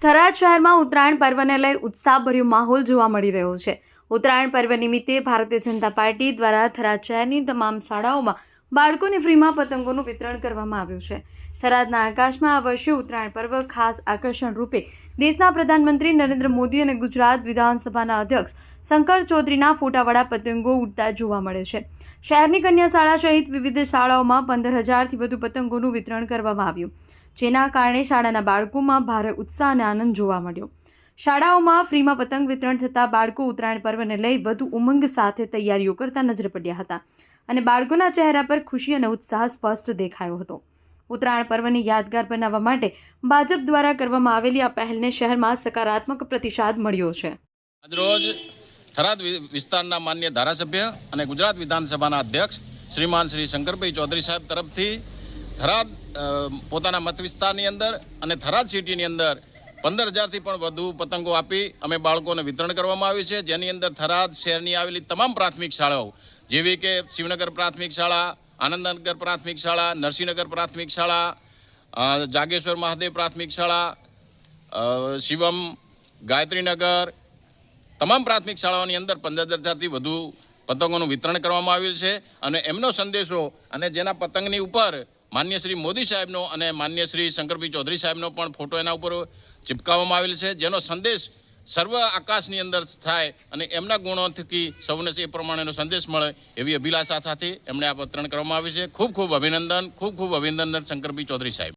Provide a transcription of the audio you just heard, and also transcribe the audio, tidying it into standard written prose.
થરાદ શહેરમાં ઉત્તરાયણ પર્વને લઈ ઉત્સાહભર્યો માહોલ જોવા મળી રહ્યો છે। ઉત્તરાયણ પર્વ નિમિત્તે ભારતીય જનતા પાર્ટી દ્વારા થરાદ શહેરની તમામ શાળાઓમાં બાળકોને ફ્રીમાં પતંગોનું વિતરણ કરવામાં આવ્યું છે। થરાદના આકાશમાં આ વર્ષે ઉત્તરાયણ પર્વ ખાસ આકર્ષણ રૂપે દેશના પ્રધાનમંત્રી નરેન્દ્ર મોદી અને ગુજરાત વિધાનસભાના અધ્યક્ષ શંકર ચૌધરીના ફોટાવાળા પતંગો ઉડતા જોવા મળે છે। શહેરની કન્યા શાળા સહિત વિવિધ શાળાઓમાં 15,000થી વધુ પતંગોનું વિતરણ કરવામાં આવ્યું, જેના કારણે શાળાના બાળકોમાં ભારે ઉત્સાહ અને આનંદ જોવા મળ્યો। શાળાઓમાં ફ્રીમાં પતંગ વિતરણ થતાં બાળકો ઉત્તરાયણ પર્વને લઈ વધુ ઉમંગ સાથે તૈયારીઓ કરતા નજરે પડ્યા હતા અને બાળકોના ચહેરા પર ખુશી અને ઉત્સાહ સ્પષ્ટ દેખાયો હતો। ઉત્તરાયણ પર્વને યાદગાર બનાવવા માટે ભાજપ દ્વારા કરવામાં આવેલી આ પહેલને શહેરમાં સકારાત્મક પ્રતિસાદ મળ્યો છે। આજરોજ થરાદ વિસ્તારના માન્ય ધારાસભ્ય અને ગુજરાત વિધાનસભાના અધ્યક્ષ શ્રીમાન શ્રી શંકરભાઈ ચૌધરી સાહેબ તરફથી થરાદ પોતાના મત વિસ્તારની અંદર અને થરાદ સિટીની અંદર 15,000થી પણ વધુ પતંગો આપી અમે બાળકોને વિતરણ કરવામાં આવ્યું છે, જેની અંદર થરાદ શહેરની આવેલી તમામ પ્રાથમિક શાળાઓ જેવી કે શિવનગર પ્રાથમિક શાળા, આનંદનગર પ્રાથમિક શાળા, નરસિંહનગર પ્રાથમિક શાળા, જાગેશ્વર મહાદેવ પ્રાથમિક શાળા, શિવમ, ગાયત્રીનગર, તમામ પ્રાથમિક શાળાઓની અંદર 15,000થી વધુ પતંગોનું વિતરણ કરવામાં આવ્યું છે અને એમનો સંદેશો અને જેના પતંગની ઉપર માન્ય શ્રી મોદી સાહેબનો અને માન્ય શ્રી શંકરભાઈ ચૌધરી સાહેબનો પણ ફોટો એના ઉપર ચિપકાવવામાં આવેલ છે, જેનો સંદેશ સર્વ આકાશની અંદર થાય અને એમના ગુણોથી સૌને એ પ્રમાણેનો સંદેશ મળે એવી અભિલાષા સાથે એમણે આ વિતરણ કરવામાં આવ્યું છે। ખૂબ ખૂબ અભિનંદન, ખૂબ ખૂબ અભિનંદન શંકરભાઈ ચૌધરી સાહેબ।